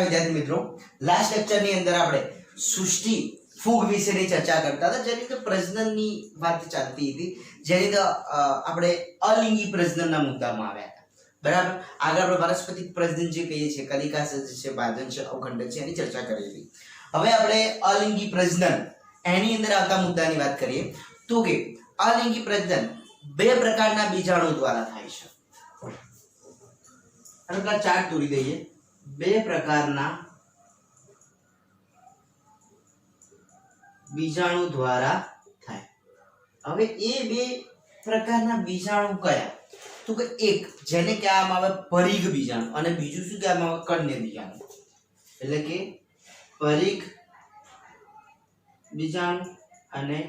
વિદ્યાર્થી મિત્રો, last lecture ની અંદર આપણે સૃષ્ટિ ફૂગ વિશેની ચર્ચા કરતા હતા, જેની અંદર પ્રજનનની વાત ચાલતી હતી, જેની અંદર આપણે અલિંગી પ્રજનનના મુદ્દામાં આવ્યા હતા. બરાબર. આગળ આપણે વાનસ્પતિક પ્રજનન જે કહીએ છીએ, કલિકા છે, બાધન છે, અવખંડન છે, એની ચર્ચા કરી હતી. હવે આપણે અલિંગી પ્રજનન એની અંદર આવતા મુદ્દાની વાત કરીએ તો કે અલિંગી પ્રજનન બે પ્રકારના બીજાણુ દ્વારા થાય છે. અને ચાર્ટ દોરી દઈએ. બે પ્રકારના બીજાણુ દ્વારા થાય. હવે એ બે પ્રકારના બીજાણુ કયા? તો કે એક જેને કહેવામાં આવે પરિઘ બીજાણુ અને બીજું શું કહેવામાં આવે? કર્ણ્ય બીજાણુ. એટલે કે પરિઘ બીજાણુ અને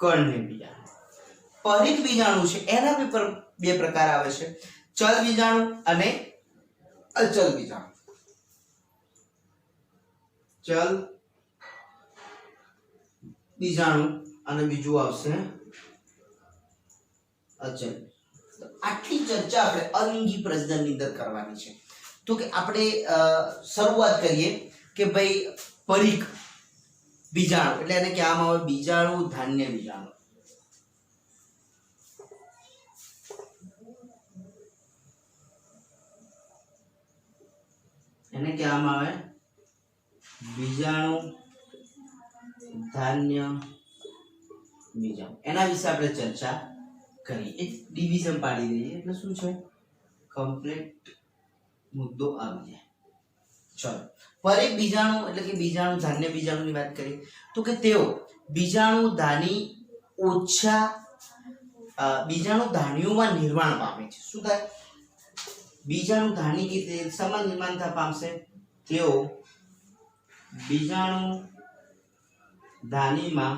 કર્ણ્ય બીજાણુ. પરિઘ બીજાણુ છે એના બે પ્રકાર આવે છે, ચલ બીજાણુ અને અચલ બીજાણુ. ચલ બીજાણુ અને બીજું આવશે અચલ. આટલી ચર્ચા આપણે અલિંગી પ્રજનન ની અંદર કરવાની છે. તો કે આપણે શરૂઆત કરીએ કે ભાઈ પરિઘ બીજાણુ એટલે એને કહેવામાં આવે બીજાણુ ધાન્ય બીજાણુ. એને કહેવામાં આવે બીજાણુ ધાન્ય બીજાણુ. એના વિશે આપણે ચર્ચા કરી. એક ડિવિઝન પાડી દઈએ એટલે શું છે? કમ્પ્લીટ મુદ્દો આવી જાય. ચલો, પરિઘ બીજાણુ એટલે કે બીજાણુ ધાન્ય બીજાણુની વાત કરીએ તો કે તેઓ બીજાણુ ધાની ઓછા બીજાણુ ધાનીઓમાં નિર્માણ પામે છે. શું થાય? બીજાણુ ધાની કે સમાન નિર્માણ પામશે. તેઓ બીજાણુ ધાનીમાં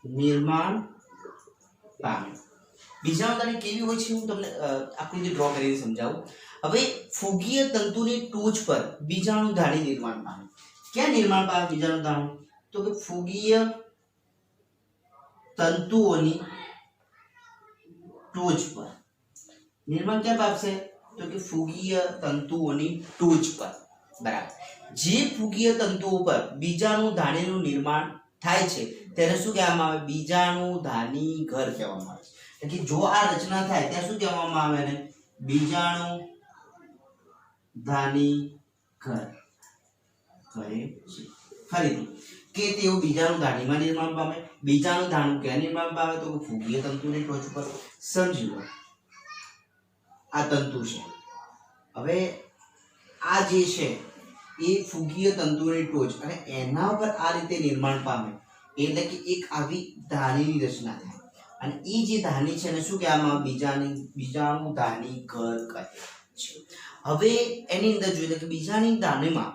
નિર્માણ પામે. બીજાણુ ધાની કેવી હોય છે હું તમને આકૃતિ ડ્રો કરીને સમજાવું. હવે ફૂગીય તંતુની ટોચ પર બીજાણુ ધાની નિર્માણ પામે. ક્યાં નિર્માણ પામે બીજાણુ ધાની? તો કે ફૂગીય તંતુઓની ટોચ પર નિર્માણ ક્યાં પામશે? તો કે ફૂગીય તંતુઓની ટોચ પર. બરાબર. જે ફૂગીય તંતુઓ પર બીજાણુ ધાનીનું નિર્માણ થાય છે તેને શું કહેવામાં આવે? બીજાણુ ધાની ઘર કહેવામાં આવે છે. એટલે જો આ રચના થાય ત્યાં શું કહેવામાં આવે ને? બીજાણુ ધાની ઘર કહે છે. ફરીથી કે તેઓ બીજાણુ ધાનીમાં નિર્માણ પામે. બીજાણુ ધાનું ક્યાં નિર્માણ પામે? તો ફૂગીય તંતુની ટોચ પર. સમજી લો, આ તંતુ છે. હવે આ જે છે એ ફૂગીય તંતુની ટોચ અને એના પર આ રીતે નિર્માણ પામે એટલે કે એક આવી ધાનીની રચના થાય. અને એ જે ધાની છે એને શું કહેવામાં આવે? બીજાણુ ધાની ઘર કહે છે. હવે એની અંદર જોઈએ કે બીજાણુ ધાનીમાં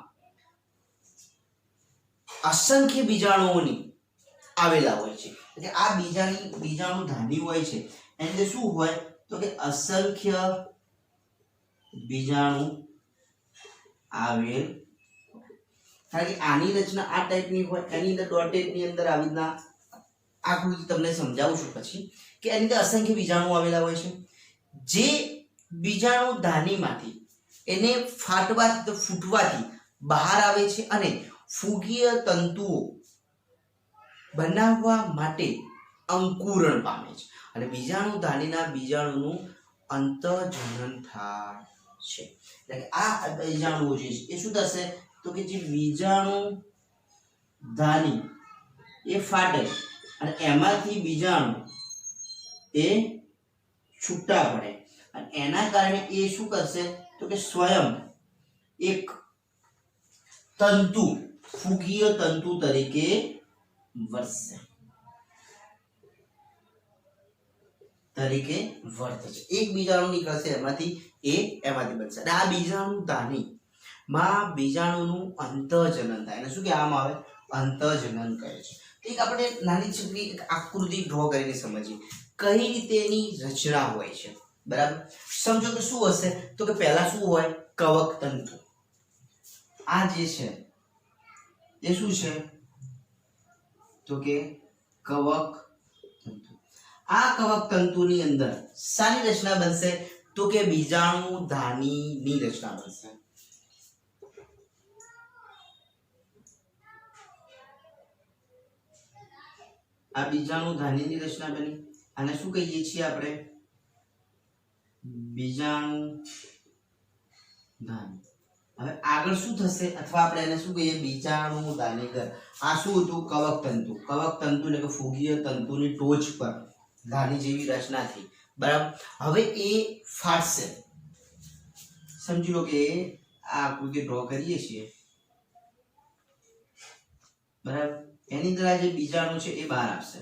અસંખ્ય બીજાણુઓની આવેલા હોય છે. એટલે આ બીજાણુ ધાની હોય છે એની અંદર શું હોય? તો કે અસંખ્ય બીજાણુ આવેલ. કારણ કે આની રચના આ ટાઈપની હોય, એની અંદર ડોટેડ ની અંદર આવી રીતના આકૃતિ તમને સમજાવું છું પછી કે એની અંદર અસંખ્ય બીજાણુ આવેલા હોય છે. જે બીજાણુ ધાનીમાંથી એને ફૂટવાથી બહાર આવે છે અને ફૂગીય તંતુઓ બનાવવા માટે અંકુરણ પામે છે. અને બીજાણુ ધાનીના બીજાણુનું અંતઃજનન થાય છે. એટલે આ બીજાણુઓ જે છે એ શું થશે? તો કે જે બીજાણુ ધાની એ ફાટે અને એમાંથી બીજાણુ એ છૂટા પડે અને એના કારણે એ શું કરશે? તો કે સ્વયં એક તંતુ ફૂગીય તંતુ તરીકે વર્તે છે. એક બીજાણુ નીકળશે એમાંથી બનશે. અને આ બીજાણુ ધાની માં બીજાણુનું અંતઃજનન થાય. એને શું કહેવામાં આવે? અંતઃજનન કહે છે. એક આપણે નાની છોકરી એક આકૃતિ ડ્રો કરીને સમજીએ કઈ રીતે એની રચના હોય છે. બરાબર. સમજો કે શું હશે? તો કે પહેલા શું હોય? કવક તંતુ. આ જે છે એ શું છે? તો કે કવક તંતુ. આ કવક તંતુની અંદર શાની રચના બનશે? तो के बीजाणु धानी ની રચના બનશે. આ બીજાણુ ધાની ની રચના બની. આને શું કહીએ છીએ આપણે? બીજાણુ ધાની. હવે આગળ શું થશે? અથવા આપણે એને શું કહીએ? બીજાણુ દાનીગર. આ શું હતું? કવક તંતુ. કવક તંતુ એટલે કે ફૂગીય તંતુની ટોચ પર ધાની જેવી રચના થઈ. બરાબર. હવે એ ફાટશે. સમજી લો કે આ આકૃતિ ડ્રો કરીએ છીએ. બરાબર. એની અંદર જે બીજાણુ છે એ બહાર આવશે.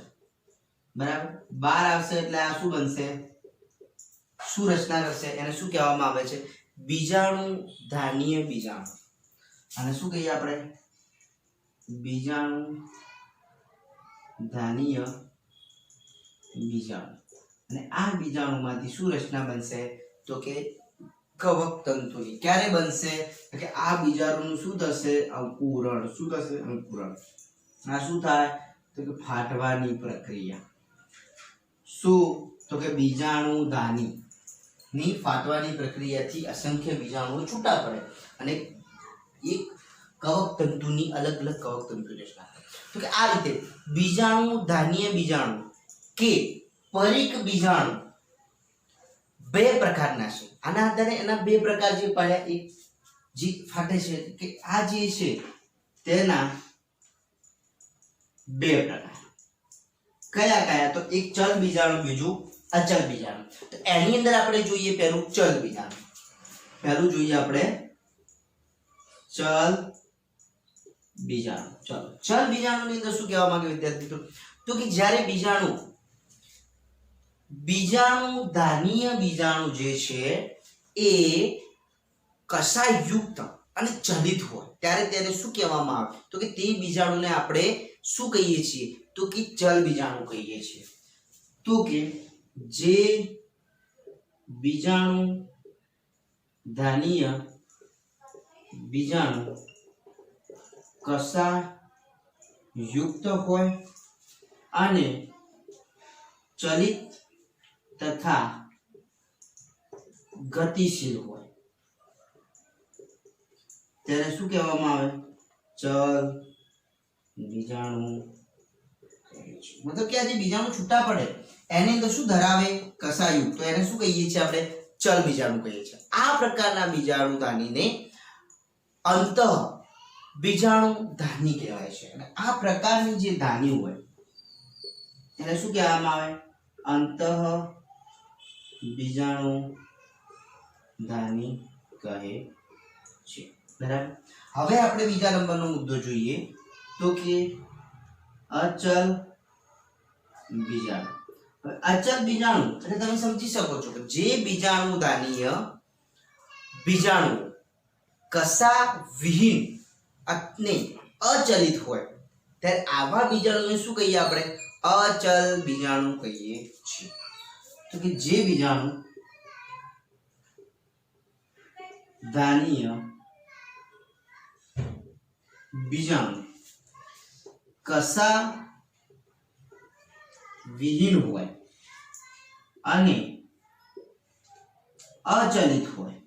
બરાબર. બહાર આવશે એટલે આ શું બનશે? શું રચના કરશે? એને શું કહેવામાં આવે છે? બીજાણુ ધાનીય બીજાણુ. અને શું કહીએ આપણે? બીજાણુ ધાનીય બીજાણુ. અને આ બીજાણુમાંથી શું રચના બનશે? તો કે કવક તંતુની. ક્યારે બનશે? કે આ બીજાણુનું શું થશે? અંકુરણ. શું થશે? અંકુરણ. આ શું થાય? તો કે ફાટવાની પ્રક્રિયા. શું? તો કે બીજાણુ ધાની ની ફાટવાની પ્રક્રિયાથી અસંખ્ય બીજાણુઓ છૂટા પડે અને એક કવક તંતુની અલગ અલગ કવક તંતુ રચના થાય. તો કે આ રીતે બીજાણુ ધાનીય બીજાણુ કે પરિક બીજાણુ બે પ્રકારના છે. આના આધારે એના બે પ્રકાર જે પાડ્યા, એક જે ફાટે છે કે આ જે છે તેના બે પ્રકાર. કયા કયા? તો એક ચલ બીજાણુ, બીજું અચલ બીજાણુ. તો એની અંદર આપણે જોઈએ પહેલું ચલ બીજાણુ. પહેલું જોઈએ આપણે ચલ બીજાણુ. ચલો, ચલ બીજાણુની અંદર શું કહેવા માંગે વિદ્યાર્થી મિત્રો? તો કે જ્યારે બીજાણુ ધાનીય બીજાણુ જે છે એ કસાયુક્ત અને ચલિત હોય ત્યારે તેને શું કહેવામાં આવે? તો કે તે બીજાણુને આપણે શું કહીએ છીએ? તો કે ચલ બીજાણુ કહીએ છીએ. તો કે જે બીજાણુ ધાનીય બીજાણુ કસાયુક્ત હોય અને ચલિત તથા ગતિશીલ હોય ત્યારે શું કહેવામાં આવે? ચલ બીજાણુ. મતલબ કે આ જે બીજાણુ છૂટા પડે એની અંદર શું ધરાવે? કસાયુક્ત. તો એને શું કહીએ છીએ આપણે? ચલ બીજાણુ કહીએ છીએ. આ પ્રકારના બીજાણુ ધાનીને અંતઃ બીજાણુ ધાની કહેવાય છે. અને આ પ્રકારની જે ધાની હોય એને શું કહેવામાં આવે? અંતઃ બીજાણુ ધાની કહે છે. બરાબર. હવે આપણે બીજા નંબરનો મુદ્દો જોઈએ તો કે અચલ બીજાણુ. અચલ બીજાણુ એટલે તમે સમજી શકો છો કે જે બીજાણુ ધાનીય બીજાણુ કસા વિહીન અને અચલિત હોય ત્યારે આવા બીજાણુને શું કહીએ આપણે? અચલ બીજાણુ કહીએ છીએ. તો કે જે બીજાણુ ધાનીય બીજાણુ કસા વિહીન હોય અને અચલિત હોય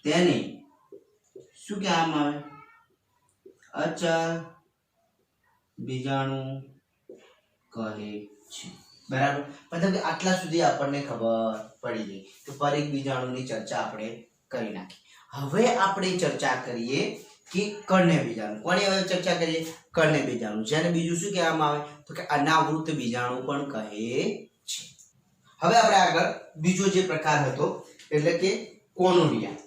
તેને શું કહેવામાં આવે? અચલ બીજાણુ કહે છે. બરાબર. મતલબ કે આટલા સુધી આપણને ખબર પડી ગઈ કે પરિક બીજાણુની ચર્ચા આપણે કરી નાખી. હવે આપણે ચર્ચા કરીએ કે કર્ણ્ય બીજાણુ. કોની હવે ચર્ચા કરીએ? કર્ણ્ય બીજાણુ. જેને બીજું શું કહેવામાં આવે? તો કે અનાવૃત બીજાણુ પણ કહે છે. હવે આપણે આગળ બીજો જે પ્રકાર હતો એટલે કે કોનોરિયા.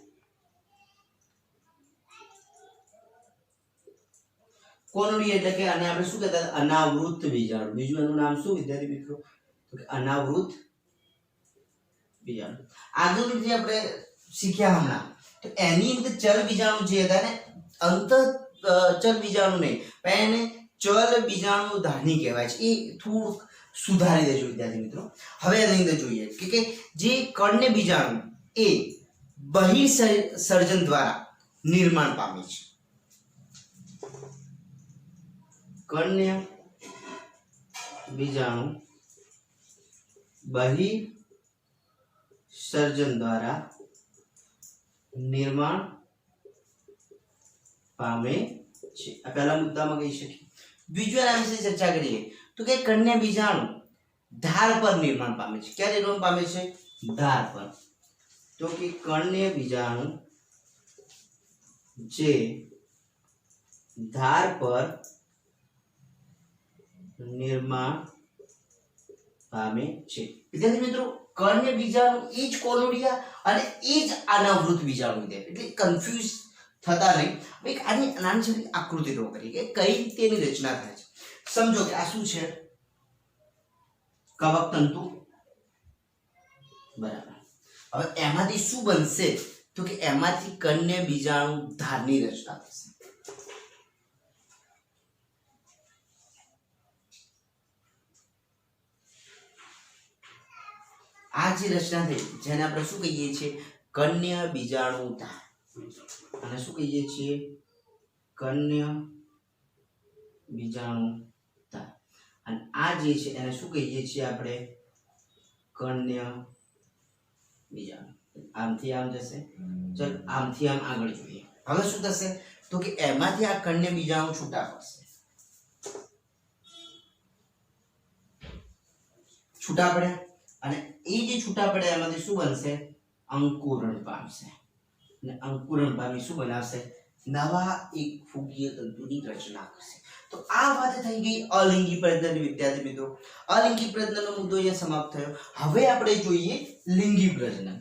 કોનોરિયા એટલે કે આને આપણે શું કહેતા? અનાવૃત બીજાણુ. બીજું એનું નામ શું વિદ્યાર્થી મિત્રો? તો કે અનાવૃત બીજાણુ. આગળ જે આપણે શીખ્યા હમણાં તો એની અંદર ચલ બીજાણુ જે હતા ને અંત ચલ બીજાણુ નહીં પણ એને ચલ બીજાણુ ધાની કહેવાય છે. એ થોડુંક સુધારી દેજો વિદ્યાર્થી મિત્રો. હવે એની અંદર જોઈએ કે જે કર્ણ્ય બીજાણુ એ બહિર્સર્જન દ્વારા નિર્માણ પામે છે. કર્ણ્ય બીજાણુ બહિર્સર્જન સર્જન દ્વારા નિર્માણ પામે છે. આ પહેલા મુદ્દામાં કહી શકીએ. બીજો એના વિશે ચર્ચા કરીએ તો કે કન્યા બીજાણુ ધાર પર નિર્માણ પામે છે. ક્યાં નિર્માણ પામે છે? ધાર પર. તો કે કન્યા બીજાણુ જે ધાર પર નિર્માણ પામે છે. વિદ્યાર્થી મિત્રો, કન્યા બીજાણુ એ જ કોલોડિયા અને એ જ અનાવૃત બીજાણુ. એટલે કન્ફ્યુઝ થતા નહીં. એક આની નાની આકૃતિ ડ્રો કરી કે કઈ રીતે એની રચના થાય છે. સમજો કે આ શું છે? કવક તંતુ. બરાબર. હવે એમાંથી શું બનશે? તો કે એમાંથી કન્યા બીજાણુ ધારની રચના થશે. આ જે રચના થઈ જેને આપણે શું કહીએ છીએ? કન્યા બીજાણુ ધાર. અને શું કહીએ છીએ? કન્યા બીજાણુ ધાર. અને આ જે છે એને શું કહીએ છીએ આપણે? કન્યા બીજાણુ. આમથી આમ જશે. ચલ આમથી આમ આગળ જોઈએ. હવે શું થશે? તો કે એમાંથી આ કન્યા બીજાણુ છૂટા પડશે. છૂટા પડ્યા અને એ જે છૂટા પડ્યા એમાંથી શું બનશે? અંકુરણ પામશે. અને અંકુરણ પામી શું બનાવશે? નવા એક ફૂગીય તંતુની રચના કરશે. તો આ વાત થઈ ગઈ અલિંગી પ્રજનન. વિદ્યાર્થી મિત્રો, અલિંગી પ્રજનનનો મુદ્દો અહીંયા સમાપ્ત થયો. હવે આપણે જોઈએ લિંગી પ્રજનન.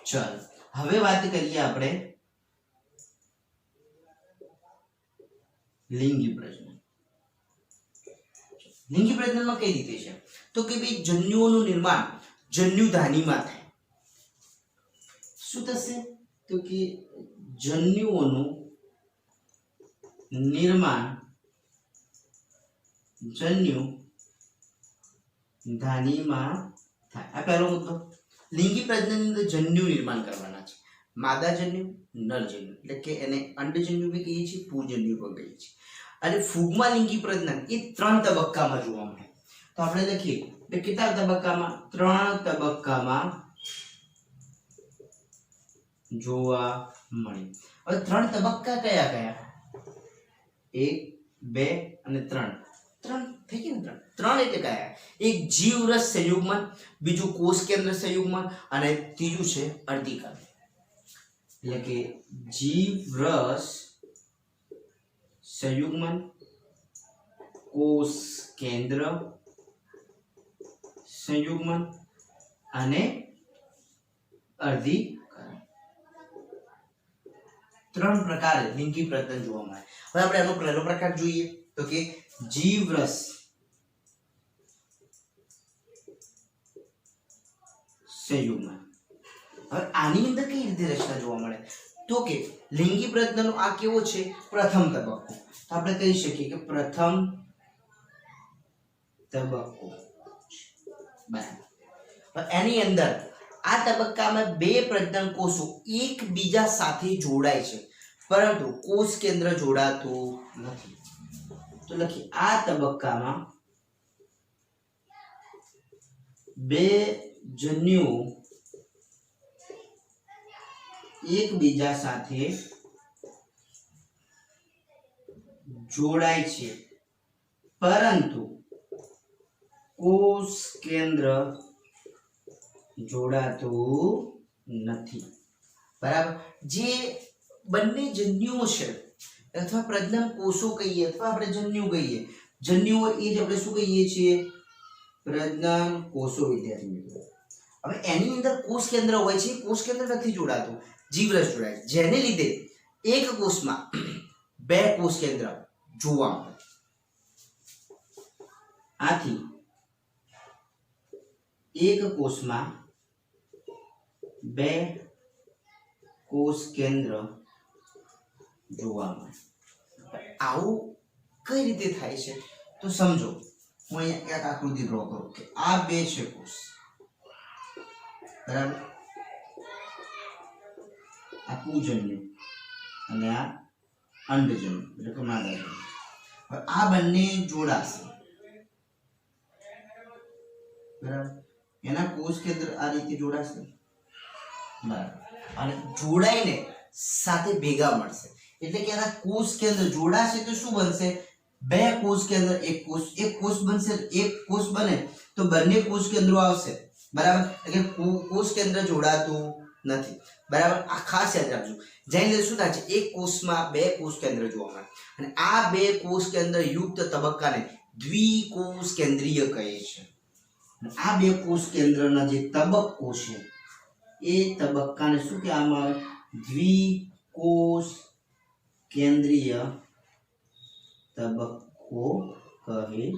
ચાલ હવે વાત કરીએ આપણે લિંગી પ્રજનન. લિંગી પ્રજનનમાં કઈ રીતે છે? તો કે ભાઈ જન્યુઓનું નિર્માણ જન્યુધાનીમાં થાય. શું થશે? તો કે જન્યુઓનું નિર્માણ જન્યુધાનીમાં થાય. આ પહેલો મુદ્દો. લિંગી પ્રજનનની અંદર જન્યુ નિર્માણ કરવાના છે. માદા જન્યુ, નર જન્યુ. એટલે કે એને અંડજન્યુ બી કહીએ છીએ, પૂજન્યુ પણ કહીએ છીએ. અને ફૂગમાં લિંગી પ્રજનન એ 3 તબક્કામાં જોવા મળે. તો આપણે લખીએ કે કેટલા તબક્કામાં? 3 તબક્કામાં જોવા મળે. હવે 3 તબક્કા કયા કયા? 1, 2 અને 3. 3 થઈ ગયું ને? 3 એટલે કયા? એક જીવરસ સંયુગ્મન, બીજું કોષ કેન્દ્ર સંયુગ્મન અને ત્રીજું છે અર્ધિકરણ. એટલે કે જીવરસ સંયુગ્મન, કોષ કેન્દ્ર સંયુગ્મન અને અર્ધિકરણ. 3 પ્રકારે લિંગી પ્રજનન જોવા મળે. હવે આપણે એનો પહેલો પ્રકાર જોઈએ તો કે જીવરસ સંયુગ્મન. હવે આની અંદર કઈ રીતે રચના જોવા મળે? તો કે લિંગી પ્રજનનનો આ કેવો છે? પ્રથમ તબક્કો. તો આપણે કહી શકીએ કે પ્રથમ તબક્કો. બરાબર. એની અંદર આ તબક્કામાં 2 પ્રજનન કોષો એકબીજા સાથે જોડાય છે, પરંતુ કોષ કેન્દ્ર જોડાતું નથી. તો લખી આ તબક્કામાં 2 જન્યુઓ એકબીજા સાથે જોડાય છે, પરંતુ કોષ કેન્દ્ર જોડાતું નથી. બરાબર. જે બંને જન્યુઓ છે અથવા પ્રજનન કોષો કહીએ અથવા આપણે જન્યુ કહીએ, જન્યુઓ એ જ આપણે શું કહીએ છીએ? પ્રજનન કોષો. વિદ્યાર્થી મિત્રો, હવે એની અંદર કોષ કેન્દ્ર હોય છે, કોષ કેન્દ્ર નથી જોડાતું, જીવરસ જોડાય, જેને લીધે એક કોષમાં 2 કોષ કેન્દ્ર જોવા મળે. આથી એક કોષમાં 2 કોષ કેન્દ્ર જોવા મળે. આવું કઈ રીતે થાય છે? તો સમજો, હું અહીંયા એક આકૃતિ ડ્રો કરું કે આ 2 છે કોષ. બરાબર. આ પૂજન્યુ અને આ અંડજન્યુ એટલે કે માદાજન્યુ. હવે આ બંને જોડાશે. બરાબર એના કોષ કેન્દ્ર આ રીતે જોડાશે બરાબર અને જોડાઈને સાથે ભેગા મળશે એટલે કે આના કોષ કેન્દ્ર જોડાશે તો શું બનશે બે કોષ કેન્દ્ર એક કોષ બનશે એક કોષ બને તો બંને કોષ કેન્દ્રો આવશે બરાબર એટલે કોષ કેન્દ્ર જોડાતું નથી બરાબર આ ખાસ યાદ રાખજો જેને લીધે શું થાય છે એક કોષમાં બે કોષ કેન્દ્ર જોવા મળે અને આ બે કોષ કેન્દ્ર યુક્ત તબક્કાને દ્વિકોષ કેન્દ્રીય કહે છે આ બે કોષ કેન્દ્રના જે તબક્કો છે એ તબક્કાને શું કહેવામાં આવે દ્વિકોષ કેન્દ્રીય તબક્કો કહે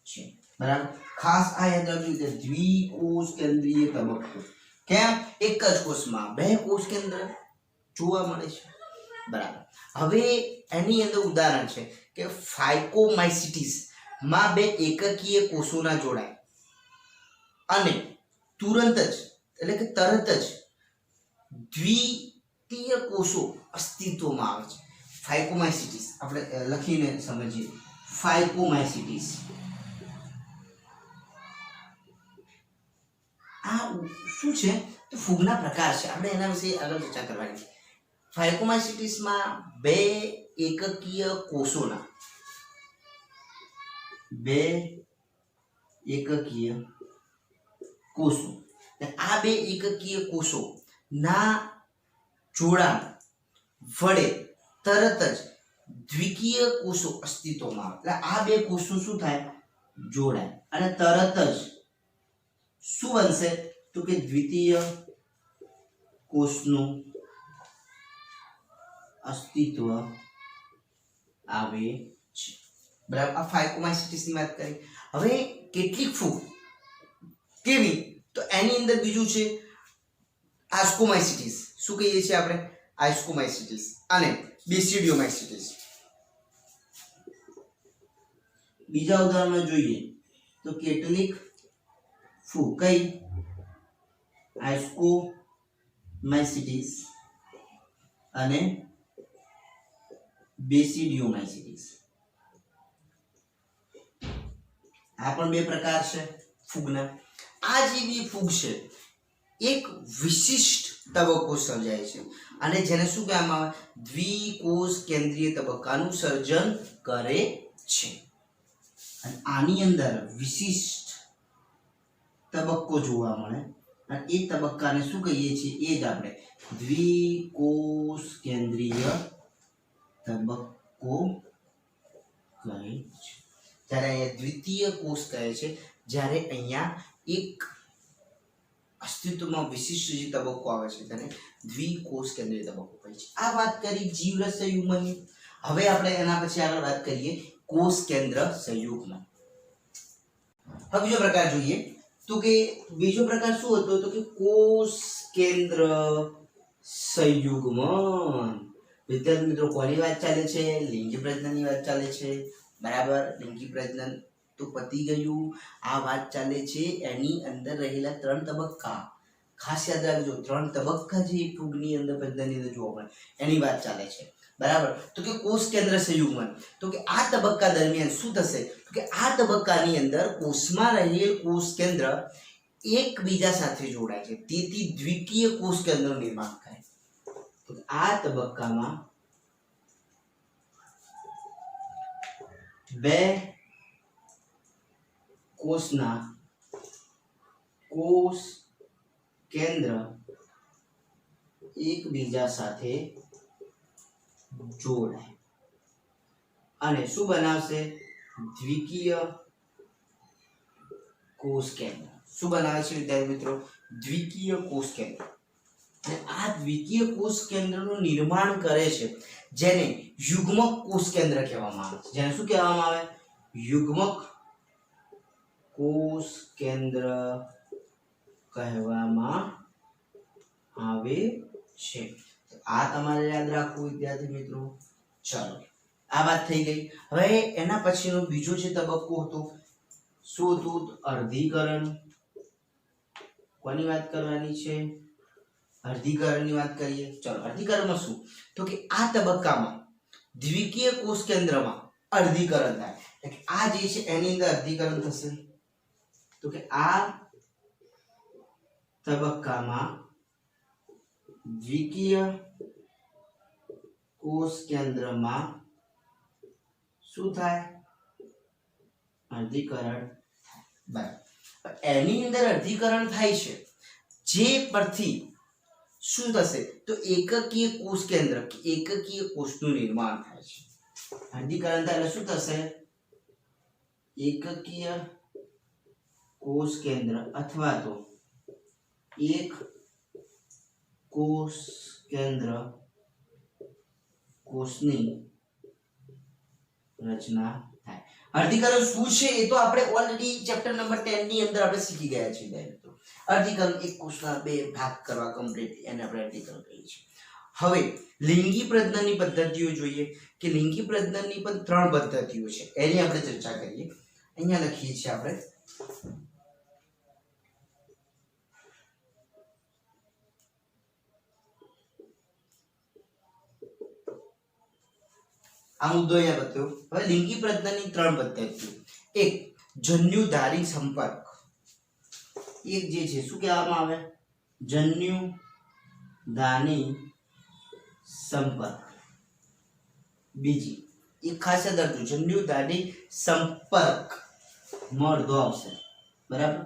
છે બરાબર ખાસ આ યાદ રાખજો કે દ્વિકોષ કેન્દ્રીય તબક્કો કેમ એક જ કોષમાં બે કોષ કેન્દ્ર જોવા મળે છે બરાબર હવે એની અંદર ઉદાહરણ છે કે ફાઇકોમાઇસિટીસ માં બે એકકીય કોષોના જોડાય અને તુરંત જ એટલે કે તરત જ દ્વિતીય કોષો અસ્તિત્વમાં આવે છે ફાઇકોમાઇસિટીસ આપણે લખીને સમજીએ ફાઇકોમાઇસિટીસ આ શું છે તો ફૂગના પ્રકાર છે આપણે એના વિશે આગળ ચર્ચા કરવાની ફાઇકોમાઇસિટીસમાં બે એકકીય કોષોના બે એકકીય કોષો આ બે એકકીય કોષો ના જોડાણ વડે તરત જ દ્વિકીય કોષો અસ્તિત્વમાં આવે એટલે આ બે કોષો શું થાય જોડાય અને તરત જ શું બનશે તો કે દ્વિતીય કોષનું અસ્તિત્વ આવે છે બરાબર આ ફાઇકોમાઇસિટીસની વાત કરી હવે કેટલીક ફૂગ કેવી તો એની અંદર બીજું છે આસ્કોમાઇસિટીસ શું કહીએ છીએ આપણે આસ્કોમાઇસિટીસ અને બેસિડિયોમાઇસિટીસ બીજા ઉદાહરણમાં જોઈએ તો કેટલીક ફૂગ કઈ આસ્કોમાઇસિટીસ અને બેસિડિયોમાઇસિટીસ આ પણ બે પ્રકાર છે ફૂગના આ જેવી ફૂગ છે એક વિશિષ્ટ તબક્કો સર્જાય છે અને જેને શું કહેવામાં આવે દ્વિકોષ કેન્દ્રીય તબક્કાનું સર્જન કરે છે અને આની અંદર વિશિષ્ટ તબક્કો જોવા મળે અને એ તબક્કાને શું કહીએ છીએ એ જ આપણે દ્વિકોષ કેન્દ્રીય તબક્કો કહે છે જ્યારે અહીંયા દ્વિતીય કોષ કહે છે જ્યારે અહીંયા એક અસ્તિત્વમાં વિશિષ્ટ જે તબક્કો આવે છે તેને દ્વિકોષ કેન્દ્રીય તબક્કો કહે છે આ વાત કરી જીવરસ સંયુગ્મની હવે આપણે એના પછી આગળ વાત કરીએ કોષ કેન્દ્ર સંયુગ્મ હવે બીજો પ્રકાર જોઈએ તો કે બીજો પ્રકાર શું હતો તો કે કોષ કેન્દ્ર સંયુગ્મન વિદ્યાર્થી મિત્રો કોની વાત ચાલે છે લિંગી પ્રજનનની વાત ચાલે છે બરાબર લિંગી પ્રજનન તો પતી ગયું આ વાત ચાલે છે એની અંદર રહેલા ત્રણ તબક્કા ખાસ યાદ રાખજો ત્રણ તબક્કા જે ફૂગની અંદર પ્રજનનની અંદર જોવા મળે એની વાત ચાલે છે બરાબર તો કે કોષ કેન્દ્ર સંયુગ્મન તો કે આ તબક્કા દરમિયાન શું થશે તો કે આ તબક્કાની અંદર કોષમાં રહેલ કોષ કેન્દ્ર એકબીજા સાથે જોડાય છે તેથી દ્વિકીય કોષ કેન્દ્રનું નિર્માણ થાય તો આ તબક્કામાં બે કોષના કોષ કેન્દ્ર એકબીજા સાથે જોડાય અને શું બનાવશે દ્વિકીય કોષ કેન્દ્ર શું બનાવે છે વિદ્યાર્થી મિત્રો દ્વિકીય કોષ કેન્દ્ર અને આ દ્વિકીય કોષ કેન્દ્રનું નિર્માણ કરે છે જેને યુગ્મક કોષ કેન્દ્ર કહેવામાં આવે છે જેને શું કહેવામાં આવે યુગ્મક કોષ કેન્દ્ર કહેવામાં આવે છે આ તમારે યાદ રાખવું વિદ્યાર્થી મિત્રો ચાલો આ વાત થઈ ગઈ હવે એના પછીનો બીજો જે તબક્કો હતો શું હતું અર્ધીકરણ કોની વાત કરવાની છે અર્ધીકરણની વાત કરીએ ચલો અર્ધીકરણમાં શું તો કે આ તબક્કામાં દ્વિકીય કોષ કેન્દ્રમાં અર્ધીકરણ થાય એટલે આ જે છે એની અંદર અર્ધીકરણ થશે તો કે આ તબક્કામાં દ્વિકીય કોષ કેન્દ્રમાં શું થાય? અર્ધીકરણ થાય. એની અંદર અર્ધીકરણ થાય છે, જે પરથી શું થશે? તો એકકીય કોષ કેન્દ્ર, એકકીય કોષનું નિર્માણ થાય છે. અર્ધીકરણ થાય એટલે શું થશે? એકકીય કોષ કેન્દ્ર અથવા તો એક કોષ કેન્દ્ર કોષની રચના થાય. અર્ધીકરણ શું છે એ તો આપણે ઓલરેડી ચેપ્ટર નંબર 10 ની અંદર આપણે શીખી ગયા છીએ. મિત્રો અર્ધીકરણ એક કોષના બે ભાગ કરવા કમ્પ્લીટ, એને આપણે અર્ધીકરણ કહીએ છીએ. હવે લિંગી પ્રજનનની પદ્ધતિઓ જોઈએ કે લિંગી પ્રજનનની પણ 3 પદ્ધતિઓ છે, એની આપણે ચર્ચા કરીએ. અહીંયા લખીએ છીએ આપણે આ મુદ્દો અહીંયા બતાવ્યો. હવે લિંગી પ્રજનનની 3 પદ્ધતિઓ. એક જન્યુધારી સંપર્ક, એક જે છે શું કહેવામાં આવે? જન્યુધાની સંપર્ક. બીજી એક ખાસ યાદ રાખજો, જન્યુધાની સંપર્ક મળતો આવશે, બરાબર?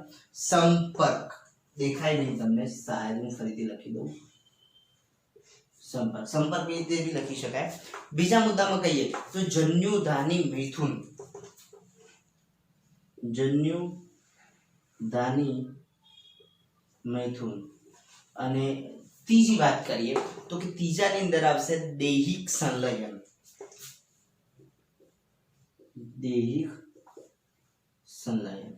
સંપર્ક દેખાય નહીં તમને, શાયદ હું ફરીથી લખી દઉં. સંપર્ક, સંપર્ક એ રીતે બી લખી શકાય. બીજા મુદ્દામાં કહીએ તો જન્યુધાની મૈથુન, જન્યુધાની મૈથુન. અને ત્રીજી વાત કરીએ તો કે ત્રીજાની અંદર આવશે દૈહિક સંલયન. દૈહિક સંલયન.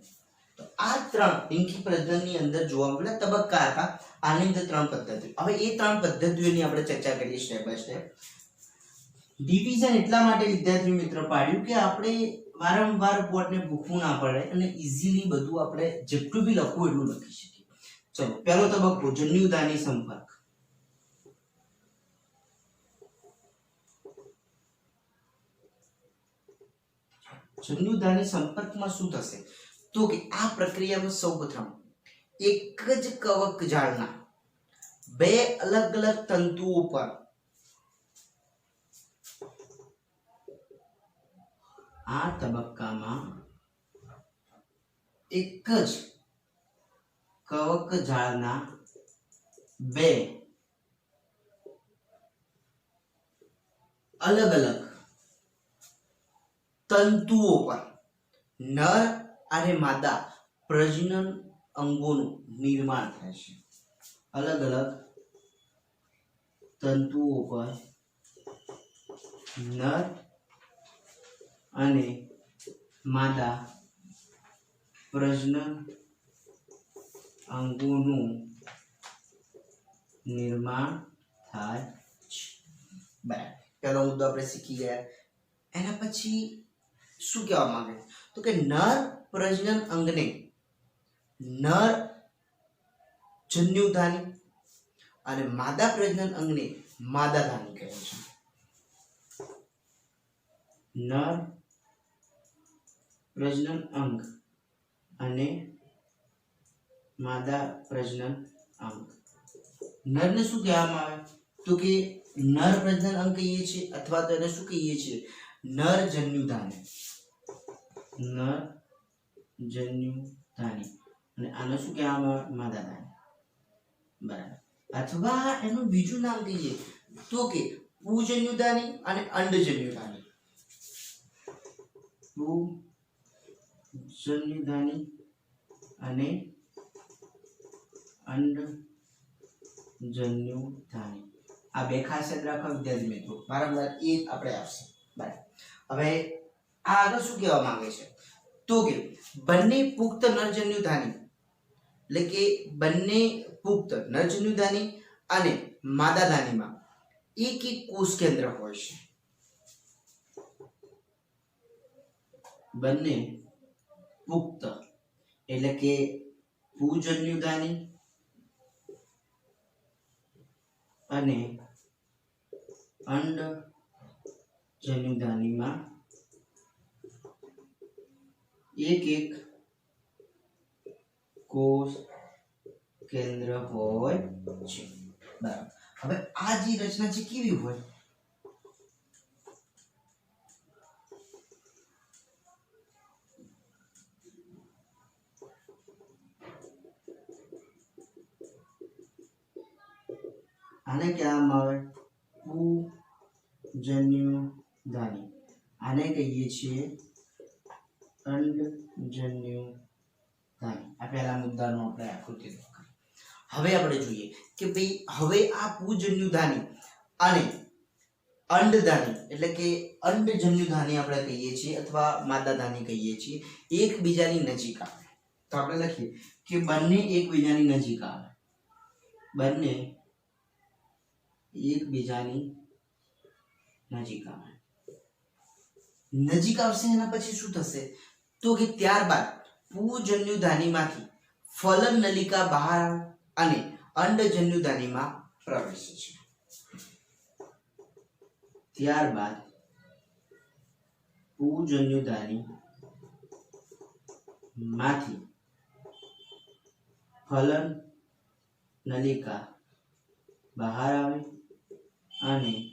તો આ 3 લિંગી પ્રજનનની અંદર જોવા મળેલા તબક્કા હતા. આની અંદર 3 પદ્ધતિઓ. હવે એ 3 પદ્ધતિઓની આપણે ચર્ચા કરીએ સ્ટેપ બાય સ્ટેપ. ડિવિઝન એટલા માટે વિદ્યાર્થી મિત્ર પાડ્યું કે આપણે વારંવાર બોર્ડને ભૂખવું ના પડે અને ઈઝીલી બધું આપણે જેટલું બી લખવું એટલું લખી શકીએ. ચલો પહેલો તબક્કો જન્યુધાની સંપર્ક. જન્યુધાની સંપર્કમાં શું થશે? તો કે આ પ્રક્રિયામાં સૌપ્રથમ એક જ કવક જાળના બે અલગ અલગ તંતુઓ પર આ તબક્કામાં એક જ કવક જાળના બે અલગ અલગ તંતુઓ પર નર અને માદા પ્રજનન અંગોનું નિર્માણ થાય છે. અલગ અલગ તંતુઓ પર નર અને માદા પ્રજનન અંગોનું નિર્માણ થાય છે. બરાબર, પહેલો મુદ્દો આપણે શીખી ગયા. એના પછી શું કહેવા માંગે તો કે નર પ્રજનન અંગને નર જન્યુધાની અને માદા પ્રજનન અંગને માદાધાની કહે છે. નર પ્રજનન અંગ અને માદા પ્રજનન અંગ. નરને શું કહેવામાં આવે તો કે નર પ્રજનન અંગ કહીએ છીએ અથવા તો એને શું કહીએ છીએ? નર જન્યુધાની. નર જન્યુધાની અને આને શું કહેવામાં આવે? માદાધાની. બરાબર. અથવા એનું બીજું નામ કહીએ તો કે પુજન્યુધાની અને અંડજન્યુધાની. પુજન્યુધાની અને અંડજન્યુધાની. આ બે ખાસ યાદ રાખો વિદ્યાર્થી મિત્રો, વારંવાર એ આપણે આવશે. બરાબર. હવે આ આગળ શું કહેવા માંગે છે તો કે બંને પુખ્ત નરજન્યુધાની એટલે કે બંને પુખ્ત નરજન્યુધાની અને માદાધાનીમાં એક એક કોષ કેન્દ્ર હોય છે. બંને પુખ્ત એટલે કે પુજન્યુધાની અને અંડજન્યુધાનીમાં એક એક કોષ કેન્દ્ર હોય છે બરાબર હવે આ જે રચના છે કેવી હોય આને કહેવામાં આવે પૂજન્યુધાની આને કહીએ છીએ અંડજન્યુધાની આ પહેલા મુદ્દાનો આપણે આકૃતિ હવે આપણે જોઈએ કે ભાઈ હવે આ પૂજન્યુધાની અને અંડધાની એટલે કે અંડજન્યુધાની આપણે કહીએ છીએ અથવા માદાધાની કહીએ છીએ એકબીજાની નજીક આવે તો આપણે લખીએ કે બંને એકબીજાની નજીક આવે બંને એકબીજાની નજીક આવે નજીક આવશે એના પછી શું થશે તો કે ત્યારબાદ પૂજન્યુધાનીમાંથી ફલન નલિકા બહાર આવે અને અંડજન્યુધાનીમાં પ્રવેશે છે ત્યારબાદ પૂજન્યુધાની માંથી ફલન નલિકા બહાર આવે અને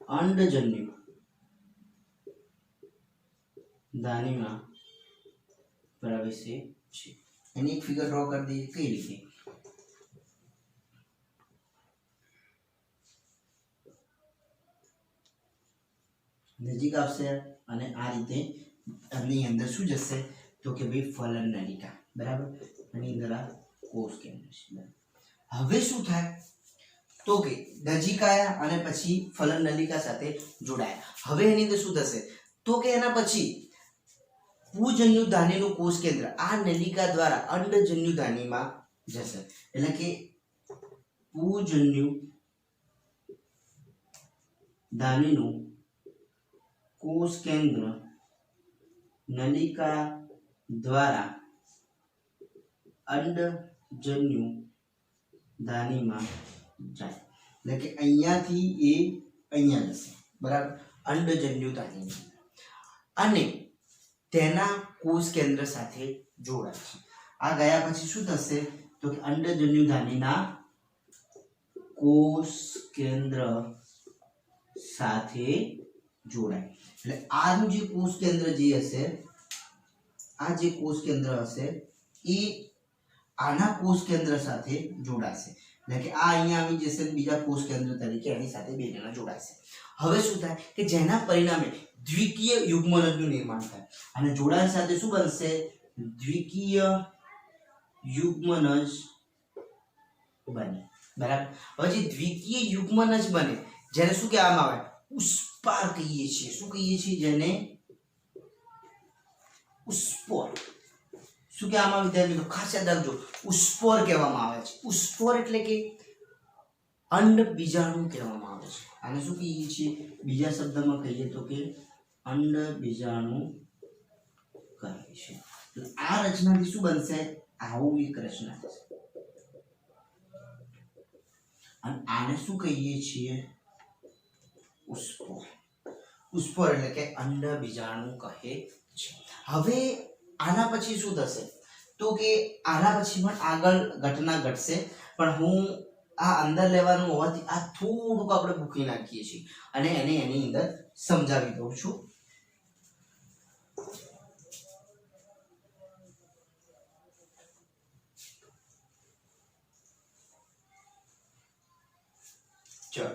અંડજન્યુ ધાનીમાં પ્રવેશે છે એની એક ફિગર ડ્રો કરી દઈએ કઈ રીતે નજીક આવશે અને આ રીતે આની અંદર શું જશે તો કે ભાઈ ફલન નલિકા બરાબર આની અંદર આ કોષ કેન્દ્ર છે હવે શું થાય તો કે નજીક આયા અને પછી ફલન નલિકા સાથે જોડાયા હવે એની અંદર શું થશે તો કે એના પછી પૂજન્યુધાનીનું કોષ કેન્દ્ર આ નલિકા દ્વારા અંડજન્યુધાનીમાં જશે એટલે કે પૂજન્યુધાનીનું કોષ કેન્દ્ર નલિકા દ્વારા અંડજન્યુધાનીમાં જાય એટલે કે અહીંયાથી એ અહીંયા જશે બરાબર અંડજન્યુધાની અને તેના કોષ કેન્દ્ર સાથે જોડાય છે આ ગયા પછી શું થશે તો કે અંડજન્યુધાનીના કોષ કેન્દ્ર સાથે જોડાય એટલે આનું જે કોષ કેન્દ્ર જે હશે આ જે કોષ કેન્દ્ર હશે એ આના કોષ કેન્દ્ર સાથે જોડાશે એટલે કે આ અહીંયા આવી જશે બીજા કોષ કેન્દ્ર તરીકે એની સાથે બે જણા જોડાશે હવે શું થાય કે જેના પરિણામે દ્વિકીય યુગ્મનજનું નિર્માણ થાય અને જોડાણ સાથે શું બનશે દ્વિકીય યુગ્મનજ બને બરાબર હવે જે દ્વિકીય યુગ્મનજ બને જેને શું કહેવામાં આવે ઉષ્પાર કહીએ છીએ શું કહીએ છીએ જેને ઉષ્પોર શું કહેવામાં આવે વિદ્યાર્થી મિત્રો ખાસ યાદ રાખજો ઉષ્પોર કહેવામાં આવે છે ઉષ્પોર એટલે કે અંડ બીજાણુ કહેવામાં આવે છે આને શું કહીએ છીએ બીજા શબ્દમાં કહીએ તો કે અંડ બીજાણુ કહે છે આ રચનાથી શું બનશે આવું એક રચના થશે અને આને શું કહીએ છીએ ઉષ્પોર ઉષ્પોર એટલે કે અંડ બીજાણુ કહે છે હવે આના પછી શું થશે તો કે આના પછી પણ આગળ ઘટના ઘટશે પણ હું આ અંદર લેવાનું હોવાથી આ થોડુંક આપણે ભૂકી નાખીએ છીએ અને એને એની અંદર સમજાવી દઉં છું ચલો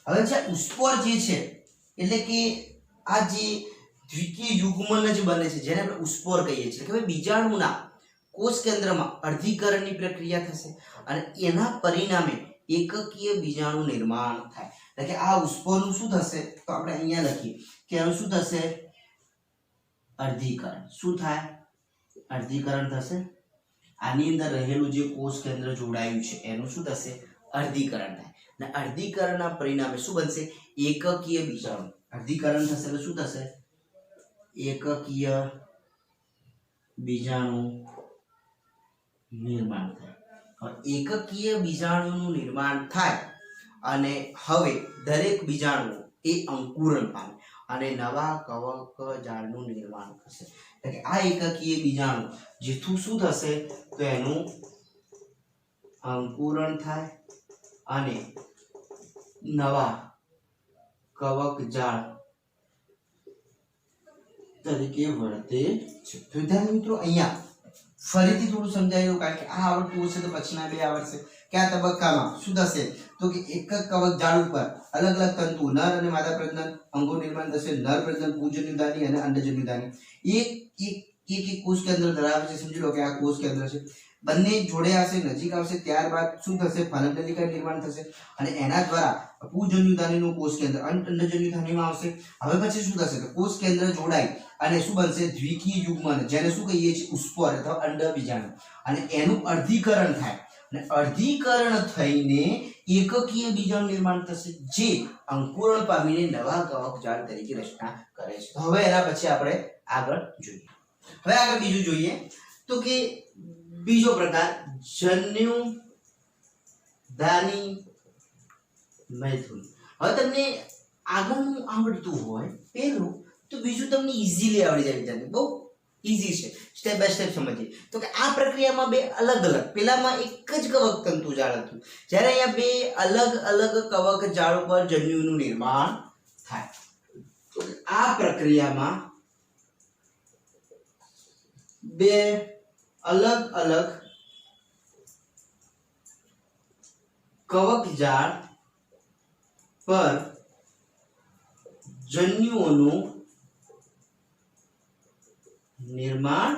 હવે જે ઉષ્પોર જે છે એટલે કે આ જે દ્વિકીય યુગ્મનજ બને છે જેને આપણે ઉષ્પોર કહીએ છીએ કે ભાઈ બીજાણુના કોષ કેન્દ્રમાં અર્ધીકરણની પ્રક્રિયા થશે અને એના પરિણામે એકકીય બીજાણુ નિર્માણ થાય એટલે કે આ ઉષ્પોરનું શું થશે તો આપણે અહીંયા લખીએ કે એનું શું થશે અર્ધીકરણ શું થાય અર્ધીકરણ થશે આની અંદર રહેલું જે કોષ કેન્દ્ર જોડાયું છે એનું શું થશે અર્ધીકરણ થાય અને અર્ધીકરણના પરિણામે શું બનશે એકકીય બીજાણુ અર્ધીકરણ થશે એટલે શું થશે એકકીય બીજાણુ નિર્માણ થાય એકકીય બીજાણુનું નિર્માણ થાય અને હવે દરેક બીજાણુ એ અંકુરણ પામે અને નવા કવક જાળનું નિર્માણ થશે એટલે કે આ એકકીય બીજાણુ જેથું શું થશે તો એનું અંકુરણ થાય અને નવા કવક જાળ તરીકે વર્તે છે. તો વિદ્યાર્થી મિત્રો અહીંયા ફરીથી થોડું સમજાયું, કારણ કે આ આવડતું હશે તો પછીના બે આવડશે કે આ તબક્કામાં શું થશે તો કે એક જ કવક ઝાડ ઉપર અલગ અલગ તંતુ નર અને માદા પ્રજનન અંગો નિર્માણ થશે. નર પ્રજનન પૂજન્યુદાની અને અંડજન્યુદાની એક એક એક એક કોષ કેન્દ્ર ધરાવે છે. સમજી લો કે આ કોષ કેન્દ્ર છે. બંને જોડે આવશે, નજીક આવશે, ત્યારબાદ શું થશે ફલનનલિકા નિર્માણ થશે અને એના દ્વારા પૂજન્યુદાનીનું કોષ કેન્દ્ર અંડજન્યુદાનીમાં આવશે. હવે પછી શું થશે તો કોષ કેન્દ્ર જોડાય અને શું બનશે દ્વિકીય યુગ્મન, જેને શું કહીએ છીએ ઉસ્પર અથવા અંડબીજાણુ, અને એનું અર્ધીકરણ થાય અને અર્ધીકરણ થઈને એકકીય બીજાણુ નિર્માણ થશે, જે અંકુરણ પામીને નવા કવક જાળ તરીકે રચના કરે છે. તો હવે એના પછી આપણે આગળ જોઈએ. હવે આગળ બીજું જોઈએ તો કે બીજો પ્રકાર જન્યુદાની મૈથુન. હવે તમને આગળનું આવડતું હોય પહેલું તો બીજું તમને ઈઝીલી આવડી જાય વિદ્યાર્થી, બહુ ઈઝી છે. સ્ટેપ બાય સ્ટેપ સમજીએ તો કે આ પ્રક્રિયામાં બે અલગ અલગ, પેલામાં એક જ કવક તંતુ જાળ હતું, જ્યારે અહીંયા બે અલગ અલગ કવક જાળ ઉપર જન્યુનું નિર્માણ થાય. તો આ પ્રક્રિયામાં બે અલગ અલગ કવક જાળ પર જન્યુઓનું નિર્માણ.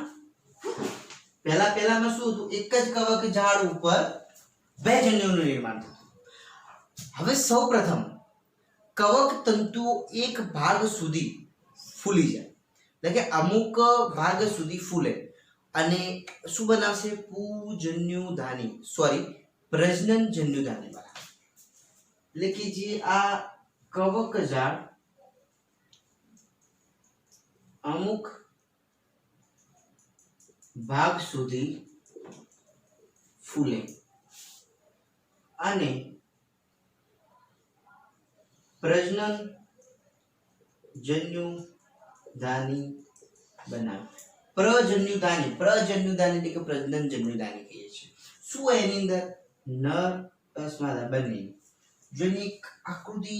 પહેલામાં શું હતું, એક જ કવક ઝાડ ઉપર બે જન્યુઓનું નિર્માણ થતું. હવે સૌપ્રથમ કવક તંતુ એક ભાગ સુધી ફૂલી જાય, એટલે કે અમુક ભાગ સુધી ફૂલે અને શું બનાવશે પૂજન્યુધાની પ્રજનન જન્યુધાની બનાવે. એટલે કે જે આ કવક ઝાડ અમુક ભાગ સુધી ફૂલે અને પ્રજનન જન્યુધાની બનાવે. પ્રજન્યુધાની એટલે કે પ્રજનન જન્યુધાની કહીએ છીએ. શું એની અંદર નર પ્લસ માદા બંને. જો એની આકૃતિ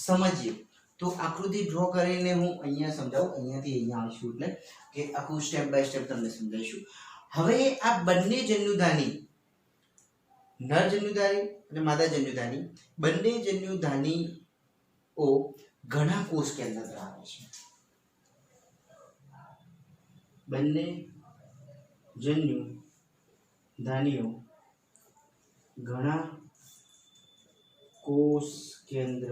સમજીએ તો આકૃતિ ડ્રો કરીને હું અહીંયા સમજાવું, અહીંયાથી અહીંયા આવીશું એટલે કે આખું સ્ટેપ બાય સ્ટેપ તમને સમજાવીશું. હવે આ બંને જન્યુધાની, નર જન્યુધાની અને માદા જન્યુધાની, બંને જન્યુધાનીઓ ઘણા કોષ કેન્દ્ર ધરાવે છે. બંને જન્યુધાનીઓ ઘણા કોષ કેન્દ્ર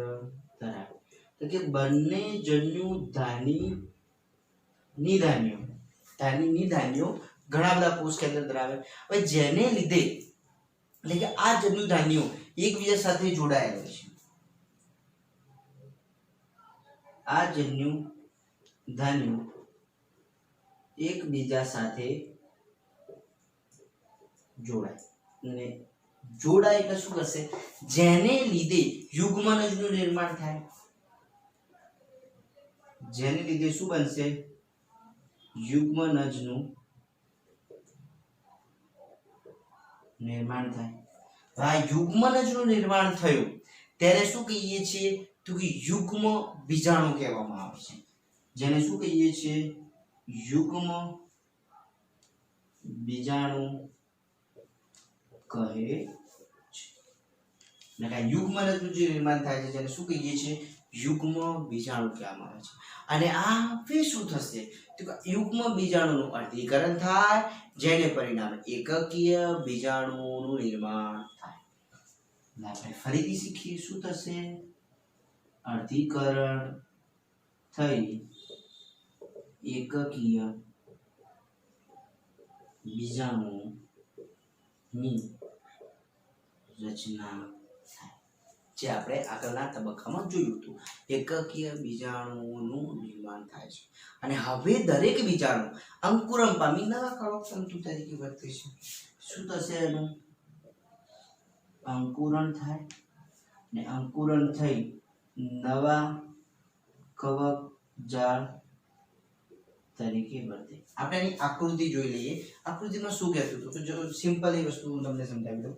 ધરાવે. તો કે બંને જન્યુધાનીઓ ઘણા બધા કોષ કેન્દ્ર ધરાવે. હવે જેને લીધે એટલે કે આ જન્યુધાનીઓ એકબીજા સાથે જોડાયેલા છે. આ જન્યુધાનીઓ એકબીજા સાથે જોડાય એટલે શું કરશે, જેને લીધે યુગ્મનજનું નિર્માણ થાય. જેને લીધે શું બનશે યુગ્મનજનું નિર્માણ થાય. આ યુગ્મનજનું નિર્માણ થયું ત્યારે શું કહીએ છીએ તો કે યુગ્મ બીજાણુ કહેવામાં આવે છે. જેને શું કહીએ છીએ યુગ્મ બીજાણુ કહે છે. યુગ્મનજનું જે નિર્માણ થાય છે જેને શું કહીએ છીએ યુગ્મ બીજાણુ કહેવામાં આવે છે. અને આ ફેર શું થશે તો કે યુગ્મ બીજાણુનું અર્ધીકરણ થાય, જેને પરિણામે એકકીય બીજાણુનું નિર્માણ થાય. આપણે ફરીથી શીખીએ શું થશે, અર્ધીકરણ થઈ એકકીય બીજાણુની રચના થાય, જે આપણે આગળના તબક્કામાં જોયું હતું. એકકીય બીજાણુઓનું નિર્માણ થાય છે અને હવે દરેક બીજાણુ અંકુરણ પામી નવા કવક તંતુ તરીકે વર્તે છે. શું થશે એનું અંકુરણ થાય ને અંકુરણ થઈ નવા કવક જાળ તરીકે વર્તે. આપણે એની આકૃતિ જોઈ લઈએ. આકૃતિમાં શું કહેતું હતું તો જો સિમ્પલ એ વસ્તુ હું તમને સમજાવી દઉં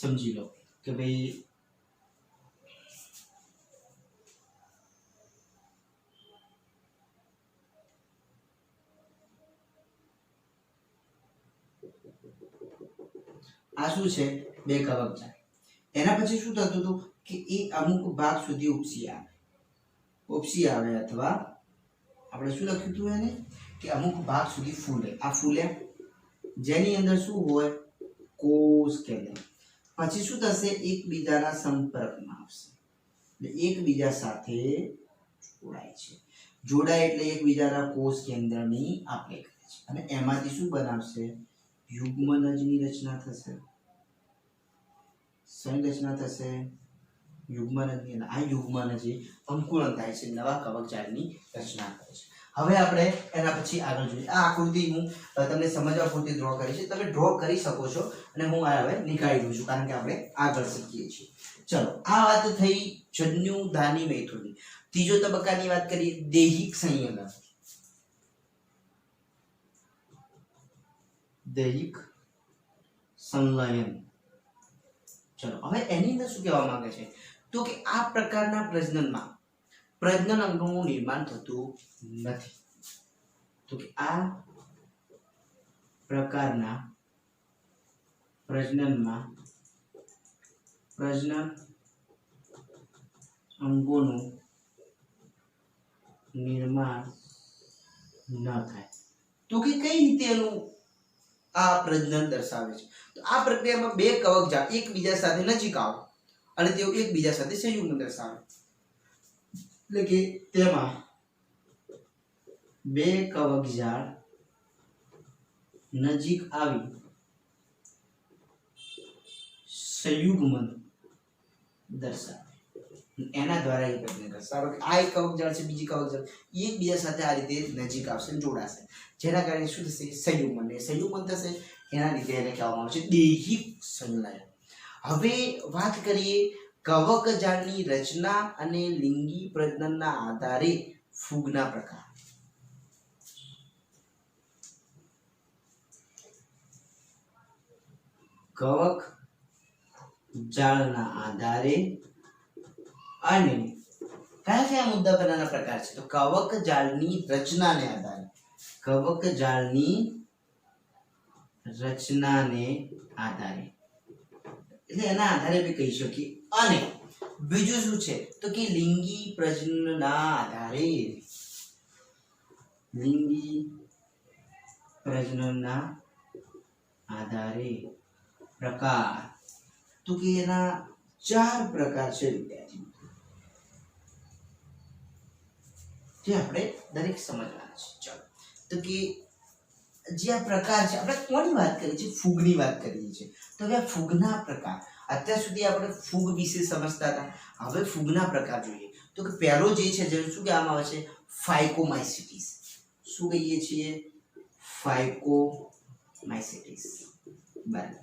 સમજી લો કે ભાઈ આ શું છે બે કવકજાળ એના પછી શું થતું હતું કે એ અમુક ભાગ સુધી ઉપસી આવે અથવા આપણે શું લખ્યું હતું એને કે અમુક ભાગ સુધી ફૂલે આ ફૂલ્યા જેની અંદર શું હોય કોષ કેન્દ્ર પછી શું થશે એકબીજાના સંપર્કમાં આવશે એટલે એકબીજા સાથે જોડાય એટલે એકબીજાના કોષ કેન્દ્રની આપણે કરે છે અને એમાંથી શું બનાવશે યુગ્મનજની રચના થશે શેની રચના થશે યુગ્મનજની અને આ યુગ્મનજ અંકુરન થાય છે નવા કવકજાળની રચના કરે છે હવે આપણે એના પછી આગળ જોઈએ આ આકૃતિ હું તમને સમજવા પૂરતી ડ્રો કરી છે તમે ડ્રો કરી શકો છો અને હું આ હવે નીકાળી દઉં છું કારણ કે આપણે આગળ શીખીએ છીએ ચલો આ વાત થઈ જન્યુધાની મૈથુનની ત્રીજો તબક્કાની વાત કરીએ દૈહિક સંયોજન દૈહિક સંલયન ચલો હવે એની અંદર શું કહેવા માંગે છે તો કે આ પ્રકારના પ્રજનનમાં પ્રજનન અંગોનું નિર્માણ થતું નથી તો કે આ પ્રકારના પ્રજનનમાં પ્રજનન અંગોનું નિર્માણ ન થાય તો કે કઈ રીતે એનું આ પ્રજનન દર્શાવે છે તો આ પ્રક્રિયામાં બે કવકજાળ એકબીજા સાથે નજીક આવે અને તેઓ એકબીજા સાથે સંયુગ્મ દર્શાવે એટલે કે તેમાં બે કવકજાળ નજીક આવી સંયુગ્મન દર્શાવે એના દ્વારા એ પ્રજનન દર્શાવે કે આ એક કવકજાળ છે બીજી કવકજાળ એકબીજા સાથે આ રીતે નજીક આવશે જોડાશે જેના કારણે શું થશે સંયુગ્મન થશે એના લીધે એને કહેવામાં આવે છે દૈહિક સંલયન હવે વાત કરીએ કવકજાળની રચના અને લિંગી પ્રજનનના આધારે ફૂગના પ્રકાર કવકજાળના આધારે અને કયા કયા મુદ્દા પરના પ્રકાર છે તો કવકજાળની રચનાને આધારે એટલે એના આધારે બી કહી શકીએ અને બીજું શું છે તો કે લિંગી પ્રજનનના આધારે પ્રકાર તો કે એના 4 પ્રકાર છે વિદ્યાર્થી જે આપણે દરેક સમજવાના છે ચાલો તો કે જે આ પ્રકાર છે આપણે કોની વાત કરીએ છીએ ફૂગની વાત કરીએ છીએ તો હવે આ ફૂગના પ્રકાર અત્યાર સુધી આપણે ફૂગ વિશે સમજતા હતા હવે ફૂગના પ્રકાર જોઈએ તો કે પહેલો જે છે જે શું કહેવામાં આવે છે ફાઇકોમાઇસિટીસ શું કહીએ છીએ ફાઇકોમાઇસિટીસ બરાબર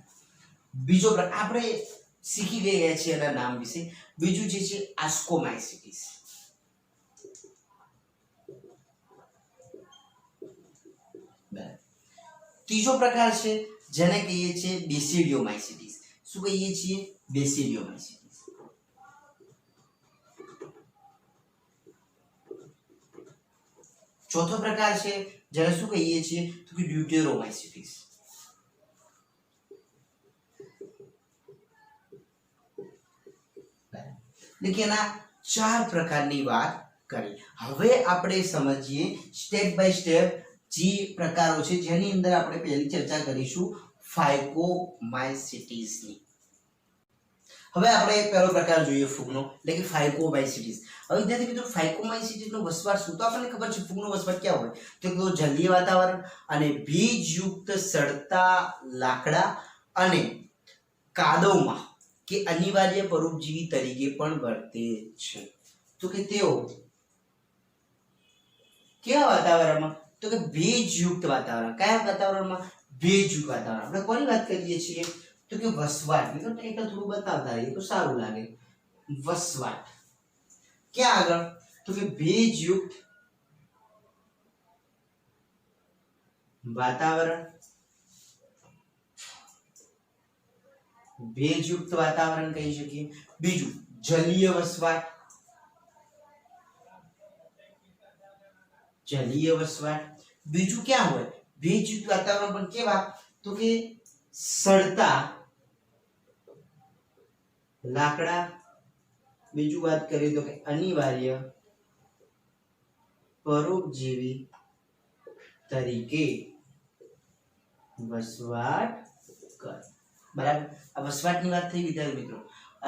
બીજો પ્રકાર આપણે શીખી ગયા છીએ એના નામ વિશે બીજું જે છે આસ્કોમાઇસિટીસ ત્રીજો પ્રકાર છે જેને કહીએ છીએ બેસિડિયોમાઇસિટીસ શું કહીએ છીએ બેસિડિયોમાઇસિટીસ ચોથો પ્રકાર છે જેને શું કહીએ છીએ તો કે ડ્યુટેરોમાઇસિટીસ એટલે એના 4 પ્રકારની વાત કરી હવે આપણે સમજીએ સ્ટેપ બાય સ્ટેપ જે પ્રકારો છે જેની અંદર આપણે પહેલી ચર્ચા કરીશું ફાઇકોમાઇસિટીસની હવે આપણે પહેલો પ્રકાર જોઈએ ફૂગનો એટલે કે ફાઇકોમાઇસિટીસ હવે વિદ્યાર્થી મિત્રો ફાઇકોમાઇસિટીસનો વસવાટ શું તો આપણને ખબર છે ફૂગનો વસવાટ ક્યાં હોય તો જલીય વાતાવરણ અને ભેજયુક્ત સડતા લાકડા અને કાદવમાં કે અનિવાર્ય પરોપજીવી તરીકે પણ વર્તે છે તો કે તેઓ કેવા વાતાવરણમાં તો કે ભેજયુક્ત વાતાવરણ કયા વાતાવરણમાં ભેજયુક્ત વાતાવરણ આપણે કોની વાત કરીએ છીએ તો કે વસવાટ તો ટાઇટલ થોડું બતાવતા રહીએ તો સારું લાગે વસવાટ ક્યાં આગળ તો કે ભેજયુક્ત વાતાવરણ ભેજયુક્ત વાતાવરણ કહી શકીએ. બીજું જલીય વસવાટ. જલીય વસવાટ. બીજું ક્યાં હોય ભેજયુક્ત વાતાવરણ પણ કેવા તો કે સડતા લાકડા. બીજું વાત કરીએ તો કે અનિવાર્ય પરોપજીવી તરીકે વસવાટ કરે. બરાબર. આ વસવાટની વાત થઈ વિદ્યાર્થી મિત્રો.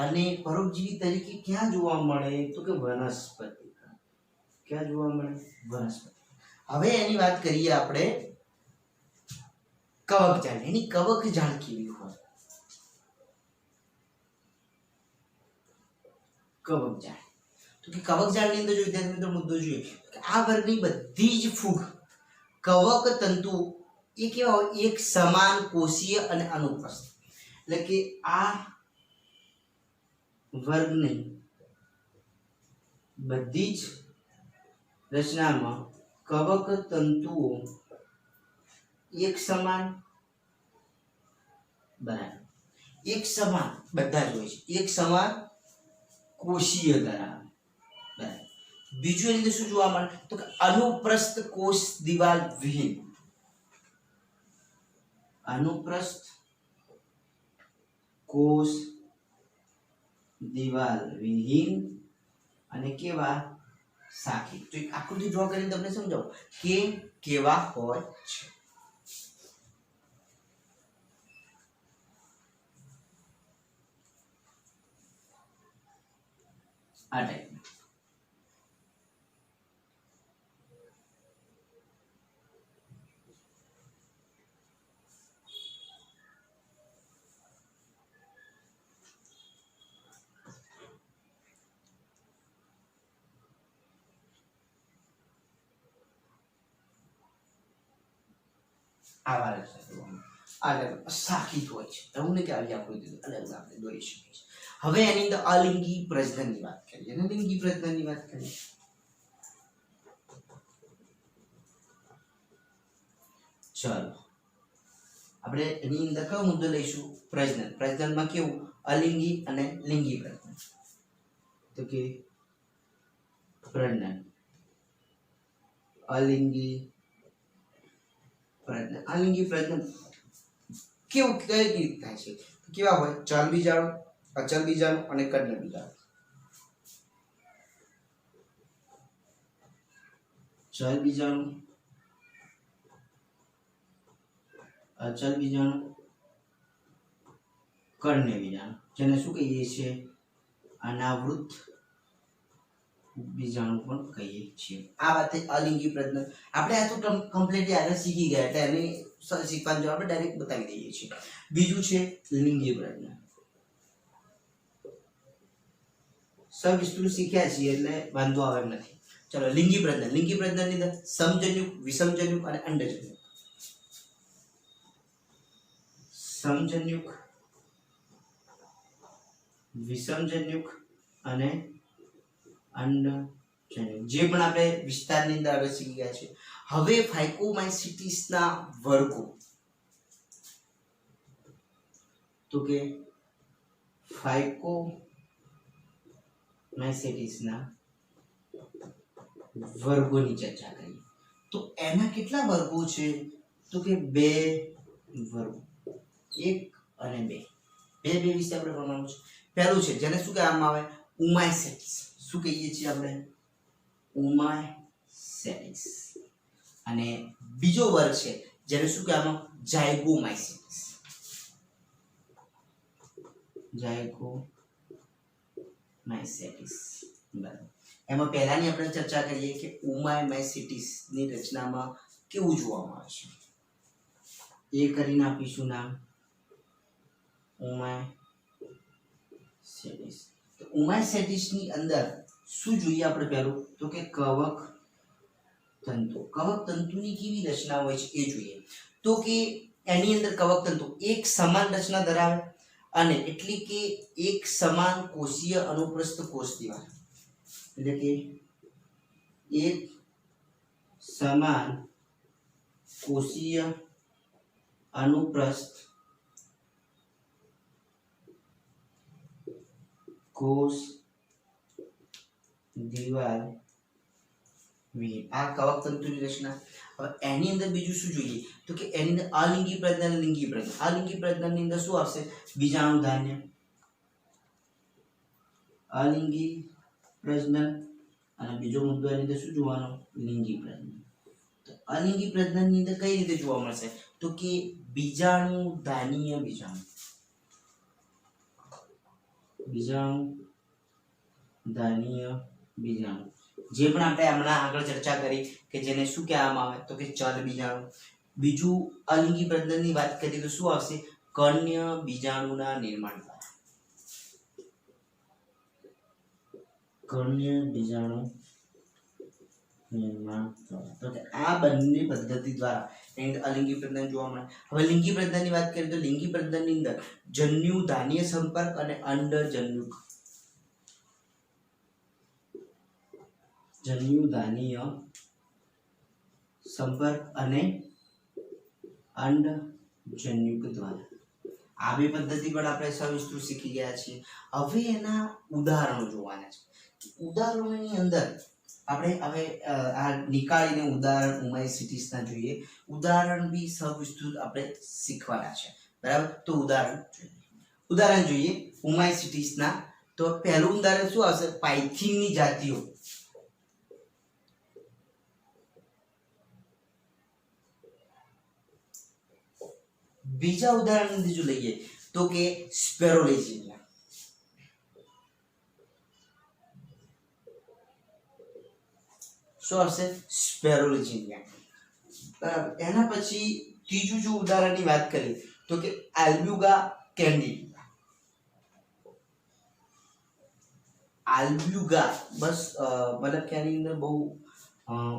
અને પરોપજીવી તરીકે ક્યાં જોવા મળે તો કે વનસ્પતિ. ક્યાં જોવા મળે વનસ્પતિ. હવે એની વાત કરીએ આપણે કવકજાળ. એની કવકજાળ કેવી હોય? કવકજાળ તો કે કવકજાળની અંદર જો વિદ્યાર્થી મિત્રો મુદ્દો જોઈએ કે આ વર્ગની બધી જ ફૂગ કવક તંતુ એ કેવા હોય એક સમાન કોષીય અને અનુપ્રસ્થ. એટલે કે આ વર્ગની બધી જ રચનામાં કવક તંતુઓ એક સમાન. બરાબર. એક સમાન બધા જ હોય છે. એક સમાન કોષીય ધરાવે. બરાબર. બીજું એની અંદર શું જોવા મળે તો કે અનુપ્રસ્થ કોષ દિવાલ વિહીન. અનુપ્રસ્થ કોષ દિવાલ વિહીન અને કેવા સાખી. તો એક આકૃતિ ડ્રો કરીને તમને સમજાવું કે કેવા હોય છે. આ ટાઈપ આવા રચના સાખી હોય છે. એવું નહીં કે આવી આકૃતિ અલગ આપણે દોરી શકીએ છીએ. હવે એની અંદર અલિંગી પ્રજનનની વાત કરીએ. અને લિંગી પ્રજનનની વાત કરીએ. ચલો આપણે એની અંદર કયો મુદ્દો લઈશું? પ્રજનન. પ્રજનનમાં કેવું અલિંગી અને લિંગી પ્રજનન. તો કે પ્રજનન અલિંગી પ્રજનન. અલિંગી પ્રજનન કેવું કઈ રીતે થાય છે? કેવા હોય? ચલ બીજાણુ, અચલ બીજાણુ અને કડન બીજાણુ. ચલ બીજાણુ, અચલ બીજાણુ, કડન બીજાણુ. જેને શું કહીએ છીએ? અનાવૃત બીજાણુ પણ કહીએ છીએ. આ વાત અલિંગી પ્રજનન. આપણે આ તો કમ્પ્લીટલી આગળ શીખી ગયા એટલે એને શીખવાનું જો આપણે ડાયરેક્ટ બતાવી દઈએ છીએ. બીજું છે લિંગી પ્રજનન. સવિસ્તૃત શીખ્યા છીએ એટલે વાંધો આવે એમ નથી. ચલો લિંગી પ્રજનન. લિંગી પ્રજનનની અંદર સમજન્યુક, વિષમજન્યુક અને અંડજન્યુક. સમજન્યુક, વિષમજન્યુક અને અંડજન્યુક જે પણ આપણે વિસ્તારની અંદર આગળ શીખી ગયા છે. હવે ફાઇકોમાઇસિટીસના વર્ગો તો કે ફાઇકોમાઇસિટીસના વર્ગોની ચર્ચા કરીએ. તો એના કેટલા વર્ગો છે? તો કે બે વર્ગો, એક અને બે. બે વિશે આપણે ભણવાનું છે. પહેલું છે જેને શું કહેવામાં આવે? ઉમાઇસેટિસ. શું કહીએ છીએ આપણે? ઉમાઇસેટિસ. અને બીજો વર્ગ છે જેને શું કહેવામાં? ઝાયગોમાઇસેટિસ. ઝાયગોમાઇસેટિસ. બરાબર. એમાં પહેલાની આપણે ચર્ચા કરીએ કે ઉમાઇસેટિસ ની રચનામાં કેવું જોવામાં આવે છે. એ કરીને આપીશું નામ ઉમાઇસેટિસ. તો ઉમાઇસેટિસ ની અંદર શું જોઈએ આપણે? પહેલું તો કે કવક તંતુ. કવક તંતુની કેવી રચના હોય છે એ જોઈએ. તો કે એની અંદર કવક તંતુ એક સમાન રચના ધરાવે અને એટલે કે એક સમાન કોષીય અનુપ્રસ્થ કોષ દિવાલ. એટલે કે એક સમાન કોષીય અનુપ્રસ્થ કોષ દિવાલ વિહીન આ કવક તંતુની રચના. હવે એની અંદર બીજું શું જોઈએ તો કે એની અંદર અલિંગી પ્રજનન અને લિંગી પ્રજનન. અલિંગી પ્રજનનની અંદર શું આવશે બીજાણુ ધાન્ય. અલિંગી પ્રજનન અને બીજો મુદ્દો એની અંદર શું જોવાનો લિંગી પ્રજનન. તો અલિંગી પ્રજનનની અંદર કઈ રીતે જોવા મળશે તો કે બીજાણુ ધાનીય બીજાણુ. બીજાણુ ધાનીય બીજાણુ જે પણ આપણે હમણાં આગળ ચર્ચા કરી કે જેને શું કહેવામાં આવે તો કે ચલ બીજાણુ. બીજું અલિંગી પ્રજનનની વાત કરીએ તો શું આવશે કર્ણ્ય બીજાણુના નિર્માણ દ્વારા. કર્ણ્ય બીજાણુ નિર્માણ દ્વારા. તો આ બંને પદ્ધતિ દ્વારા એની અંદર અલિંગી પ્રજનન જોવા મળે. હવે લિંગી પ્રજનનની વાત કરીએ તો લિંગી પ્રજનનની અંદર જન્યુ ધાનીય સંપર્ક અને અંડજન્યુક. જન્યુ ધાનીય સંપર્ક અને અંડજન્યુક દ્વારા. આ બે પદ્ધતિ પણ આપણે સવિસ્તૃત શીખી ગયા છીએ. હવે એના ઉદાહરણો જોવાના છે. ઉદાહરણોની અંદર આપણે હવે આ નિકાળીને ઉદાહરણ ઉમાઇસિટીસના જોઈએ. ઉદાહરણ બી સવિસ્તૃત આપણે શીખવાના છે બરાબર. તો ઉદાહરણ જોઈએ ઉમાઇસિટીસના. તો પહેલું ઉદાહરણ શું આવશે પાયથિનની જાતિઓ. બીજા ઉદાહરણ બીજું લઈએ તો કે સ્પેરોલેજિનિયા. શું આવશે સ્પેરોલેજિનિયા. એના પછી ત્રીજું જો ઉદાહરણની વાત કરીએ તો કે આલ્બ્યુગા કેન્ડિડા. આલ્બ્યુગા બસ મતલબ કે આની અંદર બહુ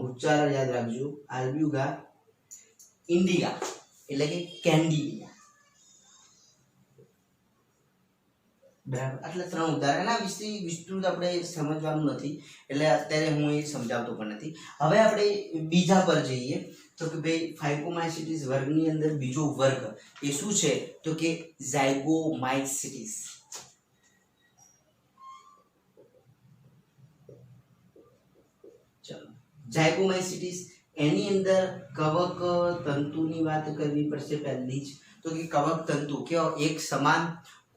ઉચ્ચારણ યાદ રાખજો. આલ્બ્યુગા ઇન્ડિગા એટલે કે કેન્ડિડિયા બરાબર. એટલે ત્રણ ઉદાહરણ. એના વિશે વિસ્તૃત આપણે સમજવાનું નથી એટલે અત્યારે હું એ સમજાવતો પણ નથી. હવે આપણે બીજા પર જઈએ તો કે ભાઈ ફાઇકોમાઇસિટીસ વર્ગની અંદર બીજો વર્ગ એ શું છે તો કે ઝાયગોમાઇસિટીસ. ચલો ઝાયગોમાઇસિટીસ એની અંદર કવક તંતુની વાત કરવી પડશે પહેલી જ. તો કે કવક તંતુ કેવો એક સમાન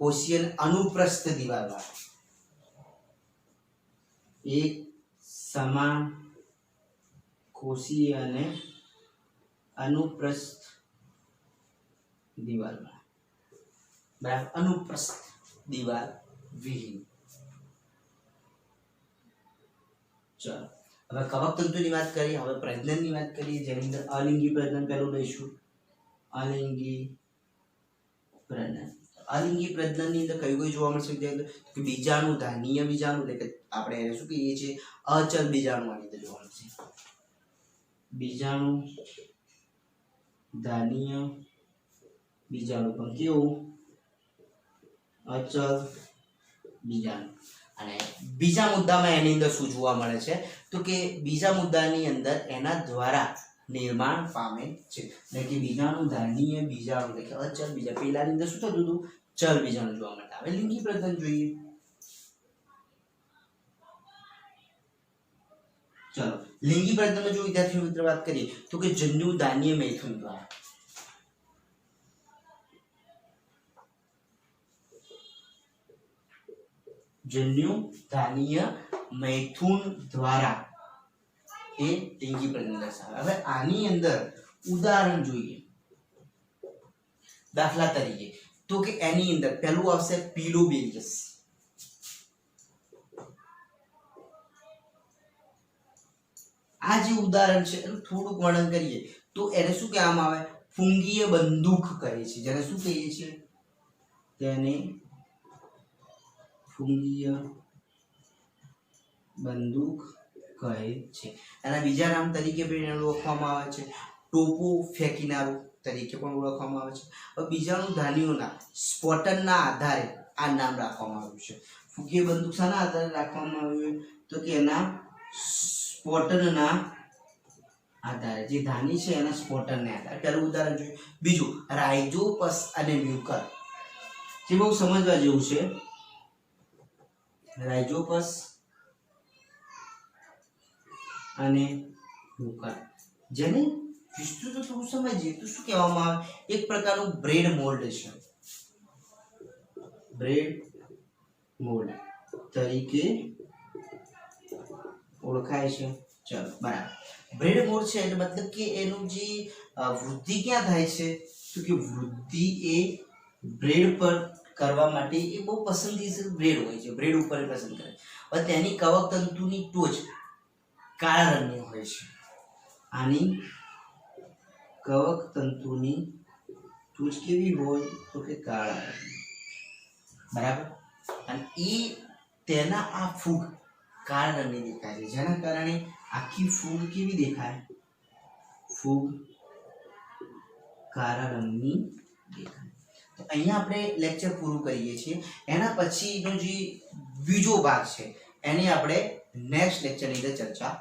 કોષીય અનુપ્રસ્થ દિવાલવાળા. એક સમાન કોષીય અને અનુપ્રસ્થ દિવાલવાળા બરાબર. અનુપ્રસ્થ દિવાલ વિહીન. ચલો હવે કવક તંતુની વાત કરીએ. હવે પ્રજનનની વાત કરીએ જેની અંદર અલિંગી પ્રજનન પહેલું લઈશું. અલિંગી પ્રજનન. અલિંગી પ્રજનનની અંદર કયું કયું જોવા મળશે કે બીજાણુ ધાનીય બીજાણુ એટલે કે આપણે એને શું કહીએ છીએ અચલ બીજાણુ આની અંદર જોવા મળશે. બીજાણુ ધાનીય બીજાણુ પણ કેવું અચલ બીજાણુ. અને બીજા મુદ્દામાં એની અંદર શું જોવા મળે છે તો કે બીજા મુદ્દાની અંદર એના દ્વારા નિર્માણ પામે છે એટલે કે બીજાણુ ધાનીય બીજાણુ એટલે કે અચલ બીજા. પેલાની અંદર શું થતું હતું ચલ બીજાણુ જોવા મળતા. હવે લિંગી પ્રજનન જોઈએ. ચલો લિંગી પ્રજનનમાં જો વિદ્યાર્થીઓ મિત્ર વાત કરીએ તો કે જન્યુ ધાનીય મૈથુન દ્વારા. જન્યુ ધાનીય મૈથુન દ્વારા એ લિંગી પ્રજનન દર્શાવે. હવે આની અંદર ઉદાહરણ જોઈએ. દાખલા તરીકે તો કે એની અંદર પહેલું આવશે પીલોબેરિયસ. આ જે ઉદાહરણ છે એનું થોડુંક વર્ણન કરીએ તો એને શું કહેવામાં આવે ફુંગીય બંદૂક કહે છે. જેને શું કહીએ છીએ તેને ફુંગીય બંદૂક કહે છે. એના બીજા નામ તરીકે પણ ઓળખવામાં આવે છે ટોપો ફેંકીનારું તરીકે પણ ઓળખવામાં આવે છે. હવે બીજાણુ ધાનીઓના સ્પોટનના આધારે આ નામ રાખવામાં આવ્યું છે. ફુંગીય બંદૂક શાના આધારે રાખવામાં આવ્યું તો કે એના સ્પોટનના આધારે. જે ધાની છે એના સ્પોટનને આધારે. પહેલું ઉદાહરણ જોઈએ. બીજું રાઇઝોપસ અને મ્યુકર જે બહુ સમજવા જેવું છે. રાઇઝોપસ અને મુકર, જેને વિસ્તૃત થોડું સમજીએ તો શું કહેવામાં આવે, એક પ્રકારનું બ્રેડ મોલ્ડ છે, બ્રેડ મોલ્ડ તરીકે ઓળખાય છે. ચલો બરાબર, બ્રેડ મોલ્ડ છે એટલે મતલબ કે એનું જે વૃદ્ધિ ક્યાં થાય છે, તો કે વૃદ્ધિ એ બ્રેડ પર કરવા માટે એ બહુ પસંદગી બ્રેડ હોય છે, બ્રેડ ઉપર પસંદ કરે. હવે તેની કવક તંતુની ટોચ કાળા રંગની હોય છે, આની કવક તંતુની ટોચ કેવી હોય તો કે કાળા રંગની, બરાબર. અને એ તેના આ ફૂગ કાળા રંગની દેખાય છે, જેના કારણે આખી ફૂગ કેવી દેખાય, ફૂગ કાળા રંગની દેખાય. તો અહીંયા આપણે લેક્ચર પૂરું કરીએ છીએ. એના પછીનો જે બીજો ભાગ છે એની આપણે નેક્સ્ટ લેક્ચરની અંદર ચર્ચા